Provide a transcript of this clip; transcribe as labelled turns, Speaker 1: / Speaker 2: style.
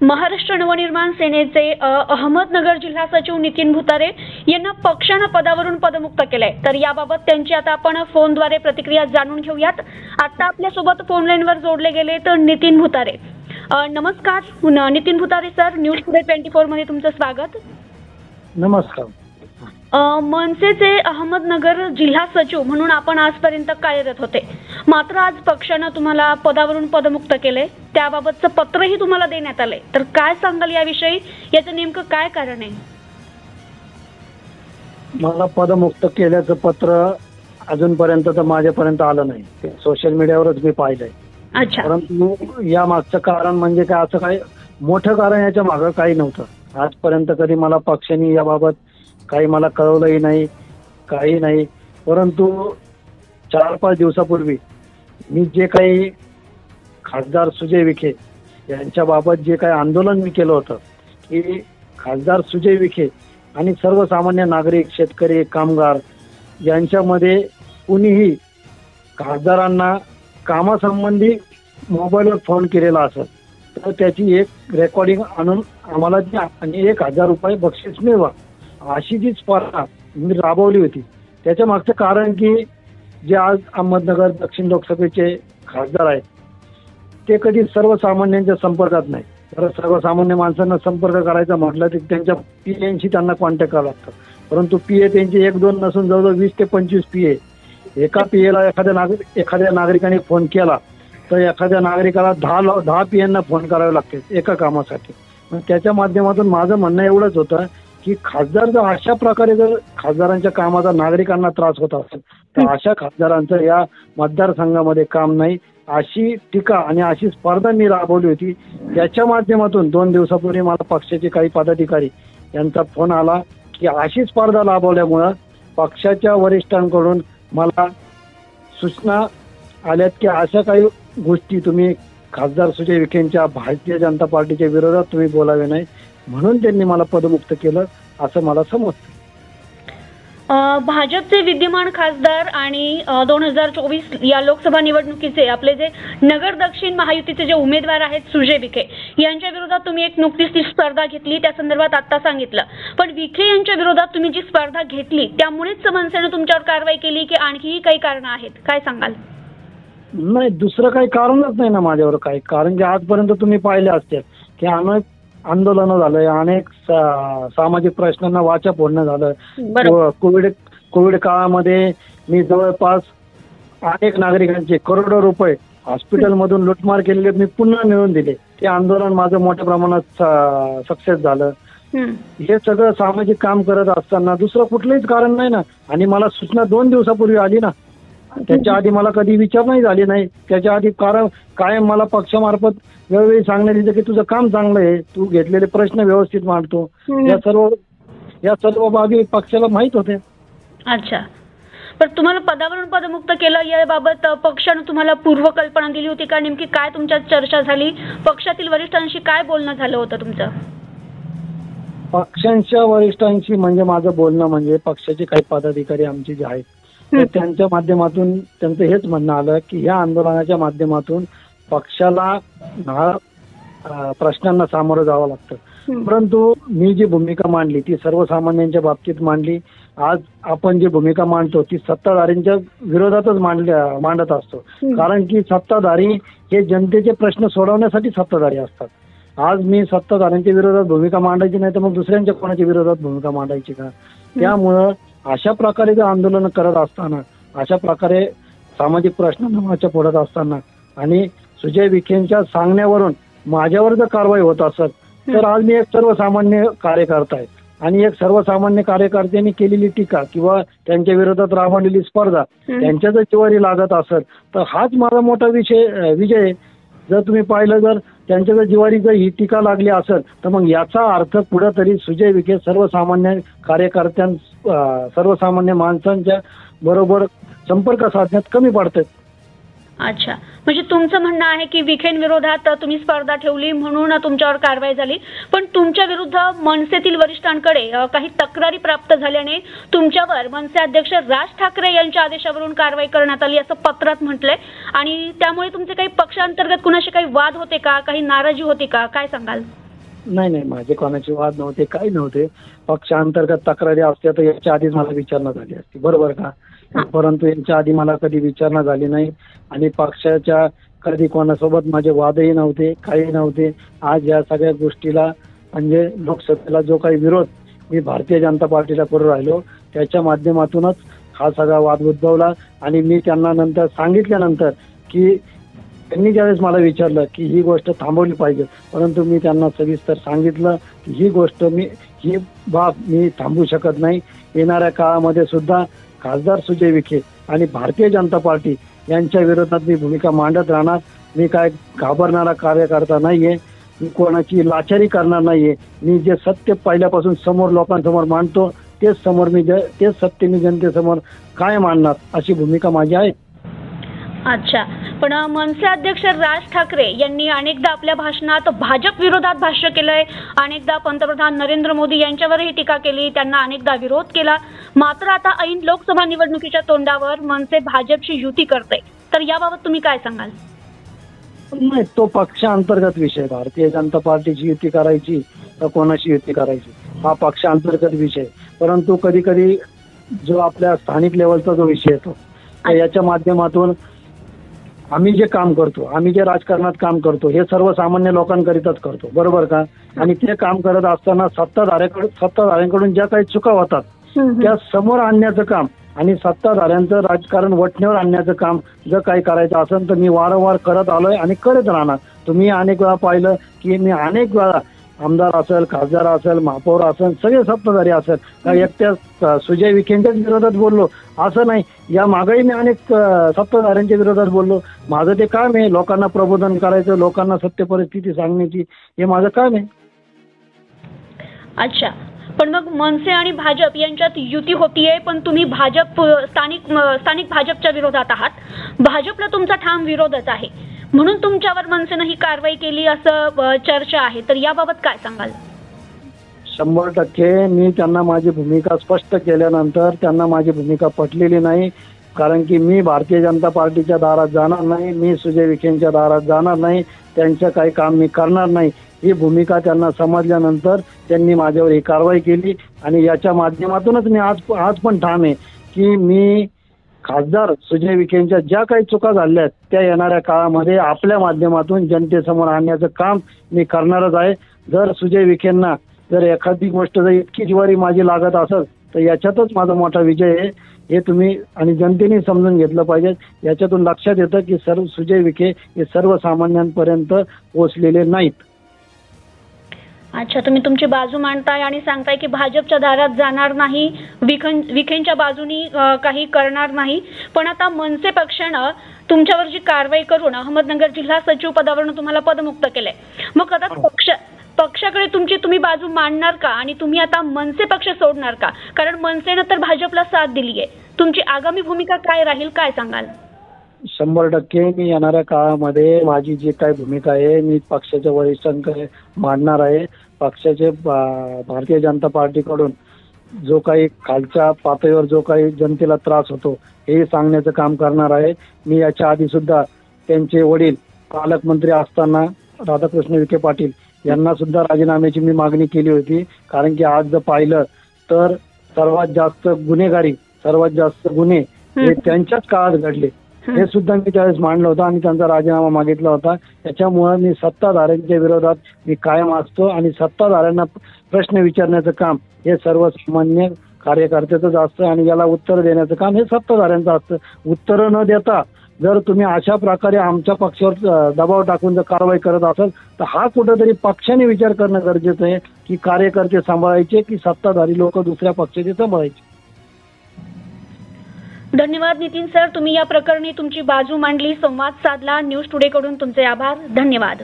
Speaker 1: महाराष्ट्र नवनिर्माण सेनेचे अहमदनगर जिल्हा सचिव नितीन भुतारे यांना पक्षानं पदावरून पदमुक्त केलंय। तर याबाबत त्यांची आता आपण फोनद्वारे प्रतिक्रिया जाणून घेऊयात। आता आपल्यासोबत फोन लाईनवर जोडले गेले तर नितीन भुतारे। नमस्कार Nitin Bhutare sir, news today 24 मध्ये तुमचं स्वागत।
Speaker 2: नमस्कार।
Speaker 1: मनसेचे अहमदनगर जिल्हा सचिव म्हणून आपण आजपर्यंत कार्यरत होते, मात्र आज पक्षानं तुम्हाला पदावरून पदमुक्त केले, त्याबाबतचं पत्रही तुम्हाला देण्यात आले। तर काय सांगाल याविषयी, याचं नेमकं काय कारण आहे?
Speaker 2: मला पदमुक्त केल्याचं पत्र अजूनपर्यंत तर माझ्यापर्यंत आलं नाही, ते सोशल मीडियावरच मी पाहिलंय।
Speaker 1: अच्छा।
Speaker 2: परंतु या मागचं कारण म्हणजे काय, असं काही मोठं कारण याच्या मागं काही नव्हतं। आजपर्यंत कधी मला पक्षाने याबाबत काही मला कळवलंही नाही, काही नाही। परंतु 4-5 दिवसापूर्वी मी जे काही खासदार सुजय विखे यांच्याबाबत जे काही आंदोलन मी केलं होतं की खासदार सुजय विखे आणि सर्वसामान्य नागरिक, शेतकरी, कामगार यांच्यामध्ये कुणीही खासदारांना कामासंबंधी मोबाईलवर फोन केलेला असेल तर त्याची एक रेकॉर्डिंग आणून आम्हाला द्या आणि 1000 रुपये बक्षीस मिळवा, अशी जी स्पर्धा मी राबवली होती। त्याच्या मागचं कारण की जे आज अहमदनगर दक्षिण लोकसभेचे खासदार आहेत ते कधी सर्वसामान्यांच्या संपर्कात नाही। तर सर्वसामान्य माणसांना संपर्क करायचा म्हटलं तर त्यांच्या PAशी त्यांना कॉन्टॅक्ट करावं लागतं, परंतु PA त्यांचे 1-2 नसून जवळजवळ 20 ते 25 PA। एका PAला एखाद्या नागरिकाने फोन केला तर एखाद्या नागरिकाला 10 PAंना फोन करावे लागते एका कामासाठी। त्याच्या माध्यमातून माझं म्हणणं एवढंच होतं की खासदार जर अशा प्रकारे जर खासदारांच्या कामाचा नागरिकांना त्रास होत असेल तर अशा खासदारांचं या मतदारसंघामध्ये काम नाही, अशी टीका आणि अशी स्पर्धा मी राबवली होती। त्याच्या माध्यमातून 2 दिवसापूर्वी मला पक्षाचे काही पदाधिकारी यांचा फोन आला की अशी स्पर्धा राबवल्यामुळं पक्षाच्या वरिष्ठांकडून मला सूचना आल्यात की अशा काही गोष्टी तुम्ही खासदार सुजय विखेंच्या भारतीय जनता पार्टीच्या विरोधात तुम्ही बोलावे नाही, म्हणून त्यांनी मला पदमुक्त केलं असं मला समजतं।
Speaker 1: भाजपचे विद्यमान खासदार आणि 2024 या लोकसभा निवडणुकीचे आपले जे नगर दक्षिण महायुतीचे जे उमेदवार आहेत सुजय विखे यांच्या विरोधात तुम्ही एक नुकतीच ती स्पर्धा घेतली, त्या संदर्भात आता सांगितलं, पण विखे यांच्या विरोधात तुम्ही जी स्पर्धा घेतली त्यामुळेच मनसेने तुमच्यावर कारवाई केली की आणखीही काही कारणं आहेत, काय सांगाल?
Speaker 2: नाही, दुसरं काही कारणच नाही ना माझ्यावर काही, कारण की आजपर्यंत तुम्ही पाहिले असतील की अनेक आंदोलनं झालंय, अनेक सामाजिक प्रश्नांना वाचा फोडणं झालं। कोविड काळामध्ये मी जवळपास अनेक नागरिकांचे करोडो रुपये हॉस्पिटलमधून लुटमार केलेले मी पुन्हा मिळवून दिले। ते आंदोलन माझं मोठ्या प्रमाणात सक्सेस झालं। हे सगळं सामाजिक काम करत असताना दुसरं कुठलंच कारण नाही ना। आणि मला सूचना 2 दिवसापूर्वी आली ना, त्याच्या आधी मला कधी विचारणाही झाली नाही। त्याच्या आधी कायम मला पक्षामार्फत वेळोवेळी सांगण्यात येतं की तुझं काम चांगलं आहे, तू घेतलेले प्रश्न व्यवस्थित मांडतो, या सर्व बाबी पक्षाला माहीत होते।
Speaker 1: अच्छा, पण तुम्हाला पदावरून पदमुक्त केलं याबाबत पक्षानं तुम्हाला पूर्वकल्पना दिली होती का? नेमकी काय तुमच्यात चर्चा झाली? पक्षातील वरिष्ठांशी काय बोलणं झालं होतं तुमचं?
Speaker 2: पक्षांच्या वरिष्ठांशी म्हणजे माझं बोलणं म्हणजे पक्षाचे काही पदाधिकारी आमचे जे आहेत तर त्यांच्या माध्यमातून त्यांचं हेच म्हणणं आलं की या आंदोलनाच्या माध्यमातून पक्षाला प्रश्नांना सामोरं जावं लागतं। परंतु मी जी भूमिका मांडली ती सर्वसामान्यांच्या बाबतीत मांडली। आज आपण जी भूमिका मांडतो ती सत्ताधाऱ्यांच्या विरोधातच मांडत असतो, कारण की सत्ताधारी हे जनतेचे प्रश्न सोडवण्यासाठी सत्ताधारी असतात। आज मी सत्ताधाऱ्यांच्या विरोधात भूमिका मांडायची नाही तर मग दुसऱ्यांच्या कोणाच्या विरोधात भूमिका मांडायची का? त्यामुळं अशा प्रकारे जर आंदोलन करत असताना, अशा प्रकारे सामाजिक प्रश्नांना वाचा फोडत असताना आणि सुजय विखेंच्या सांगण्यावरून माझ्यावर जर कारवाई होत असेल तर आज मी एक सर्वसामान्य कार्यकर्ता आहे आणि एक सर्वसामान्य कार्यकर्त्यांनी केलेली टीका किंवा त्यांच्या विरोधात राबवलेली स्पर्धा त्यांच्या जर जिवारी लागत असेल तर हाच माझा मोठा विजय। जर तुम्ही पाहिलं जर त्यांच्या जर जिवारी जर ही टीका लागली असेल तर मग याचा अर्थ पुढे तरी सुजय विखे सर्वसामान्य सर्वसामान्य माणसांच्या बरोबर संपर्क साधण्यात कमी पडतात।
Speaker 1: अच्छा, म्हणजे तुमचं म्हणणं आहे की विखेंविरोधात तुम्ही स्पर्धा ठेवली म्हणून तुमच्यावर कारवाई झाली, पण तुमच्या विरुद्ध मनसेतील वरिष्ठांकडे काही तक्रारी प्राप्त झाल्याने तुमच्यावर मनसे अध्यक्ष राज ठाकरे यांच्या आदेशावरून कारवाई करण्यात आली असं पत्रात म्हटलंय, आणि त्यामुळे तुमचे काही पक्षांतर्गत कुणाशी काही वाद होते का, काही नाराजी होती का, काय सांगाल?
Speaker 2: नाही माझे कोणाचे वाद नव्हते, काही नव्हते. पक्षांतर्गत तक्रारी असत्या तर याच्या आधीच मला विचारणा झाली असती, बरोबर का? परंतु यांच्या आधी मला कधी विचारणा झाली नाही आणि पक्षाच्या कधी कोणासोबत माझे वादही नव्हते, काही नव्हते. आज या सगळ्या गोष्टीला म्हणजे लोकसभेला जो काही विरोध मी भारतीय जनता पार्टीला करू राहिलो त्याच्या माध्यमातूनच हा सगळा वाद उद्भवला. आणि मी त्यांना नंतर सांगितल्यानंतर की त्यांनी ज्यावेळेस मला विचारलं की ही गोष्ट थांबवली पाहिजे, परंतु मी त्यांना सविस्तर सांगितलं की ही बाब मी थांबवू शकत नाही. येणाऱ्या काळामध्ये सुद्धा खासदार सुजय विखे आणि भारतीय जनता पार्टी यांच्या विरोधात मी भूमिका मांडत राहणार. मी काय घाबरणारा कार्यकर्ता नाहीये, मी कोणाची लाचारी करणार नाहीये. मी जे सत्य पहिल्यापासून समोर लोकांसमोर मांडतो तेच सत्य मी जनतेसमोर काय मांडणार अशी भूमिका माझी आहे.
Speaker 1: अच्छा, पण मनसे अध्यक्ष राज ठाकरे यांनी अनेकदा आपल्या भाषणात भाजप विरोधात भाष्य केलंय, अनेकदा पंतप्रधान नरेंद्र मोदी यांच्यावरही टीका केली, त्यांना अनेकदा विरोध केला. मात्र आता ऐन लोकसभा निवडणुकीच्या तोंडावर मनसे भाजपशी युती करते, तर याबाबत तुम्ही काय सांगाल?
Speaker 2: नाही, तो पक्षांतर्गत विषय. भारतीय जनता पार्टीची युती करायची तर कोणाशी युती करायची हा पक्षांतर्गत विषय. परंतु कधी कधी जो आपल्या स्थानिक लेवलचा जो विषय येतो तर याच्या माध्यमातून आम्ही जे काम करतो, आम्ही जे राजकारणात काम करतो हे सर्वसामान्य लोकांकरिताच करतो, बरोबर का? आणि ते काम करत असताना सत्ताधाऱ्यांकडून ज्या काही चुका होतात त्या समोर आणण्याचं काम आणि सत्ताधाऱ्यांचं राजकारण वटण्यावर आणण्याचं काम जर काही करायचं असेल तर मी वारंवार करत आलोय आणि करत राहणार. तुम्ही अनेक वेळा पाहिलं की मी अनेक वेळा आमदार असेल, खासदार असेल, महापौर असेल, सगळे सत्ताधारी असेल का एकट्या सुजय विखेंच्याच विरोधात बोललो असं नाही. या मागेही मी अनेक सत्ताधाऱ्यांच्या विरोधात बोललो. माझं ते काम आहे लोकांना प्रबोधन करायचं, लोकांना सत्य परिस्थिती सांगण्याची, हे माझं काम आहे.
Speaker 1: अच्छा, पण मग मनसे आणि भाजप यांच्यात युती होतीये, पण तुम्ही स्थानिक भाजपच्या विरोधात आहात. भाजपला तुमचा ठाम विरोधच आहे, म्हणून तुमच्यावर मनसेनं ही कारवाई केली असं चर्चा आहे, तर याबाबत काय सांगाल?
Speaker 2: 100% मी त्यांना माझी भूमिका स्पष्ट केल्यानंतर त्यांना माझी भूमिका पटलेली नाही. कारण की मी भारतीय जनता पार्टीच्या दारात जाणार नाही, मी सुजय विखेंच्या दारात जाणार नाही, त्यांचं काही काम मी करणार नाही ही भूमिका त्यांना समजल्यानंतर त्यांनी माझ्यावर ही कारवाई केली. आणि याच्या माध्यमातूनच मी आज पण ठाम आहे की मी खासदार सुजय विखेंच्या ज्या काही चुका झाल्या आहेत त्या येणाऱ्या काळामध्ये आपल्या माध्यमातून जनतेसमोर आणण्याचं काम मी करणारच आहे. जर सुजय विखेंना जर एखादी गोष्ट जर इतकी जिवारी माझी लागत असेल तर याच्यातच माझा मोठा विजय आहे, हे तुम्ही आणि जनतेने समजून घेतलं पाहिजे. याच्यातून लक्षात येतं की सुजय विखे हे सर्वसामान्यांपर्यंत पोहोचलेले नाहीत.
Speaker 1: अच्छा, तुम्ही तुमची बाजू मांडताय आणि सांगताय की भाजपच्या दारात जाणार नाही, विखेंच्या बाजूनी काही करणार नाही. पण आता मनसे पक्षानं तुमच्यावर जी कारवाई करून अहमदनगर जिल्हा सचिव पदावरून तुम्हाला पदमुक्त केलंय, मग आता पक्षाकडे तुम्ही बाजू मांडणार का आणि तुम्ही आता मनसे पक्ष सोडणार का? कारण मनसेनं तर भाजपला साथ दिली आहे. तुमची आगामी भूमिका काय राहील, काय सांगाल?
Speaker 2: 100% मी येणाऱ्या काळामध्ये माझी जी काही भूमिका आहे मी पक्षाच्या वरिष्ठांकडे मांडणार आहे. पक्षाचे भारतीय जनता पार्टीकडून जो काही खालच्या पातळीवर जो काही जनतेला त्रास होतो हे सांगण्याचं काम करणार आहे. मी याच्या आधी सुद्धा त्यांचे वडील पालकमंत्री असताना राधाकृष्ण विखे पाटील यांना सुद्धा राजीनाम्याची मी मागणी केली होती. कारण की आज जर पाहिलं तर सर्वात जास्त गुन्हे हे त्यांच्याच काळात घडले, हे सुद्धा मी त्यावेळेस मांडलं होतं आणि त्यांचा राजीनामा मागितला होता. त्याच्यामुळे मी सत्ताधाऱ्यांच्या विरोधात मी कायम असतो आणि सत्ताधाऱ्यांना प्रश्न विचारण्याचं काम हे सर्वसामान्य कार्यकर्त्याचंच असतं आणि याला उत्तर देण्याचं काम हे सत्ताधाऱ्यांचं असतं. उत्तरं न देता जर तुम्ही अशा प्रकारे आमच्या पक्षावर दबाव टाकून जर कारवाई करत असाल तर हा कुठेतरी पक्षाने विचार करणं गरजेचं आहे की कार्यकर्ते सांभाळायचे की सत्ताधारी लोक दुसऱ्या पक्षाचे सांभाळायचे.
Speaker 1: धन्यवाद नितीन सर, तुम्ही या प्रकरणी तुमची बाजू मांडली, संवाद साधला. न्यूज टुडे कडून तुमचे आभार. धन्यवाद.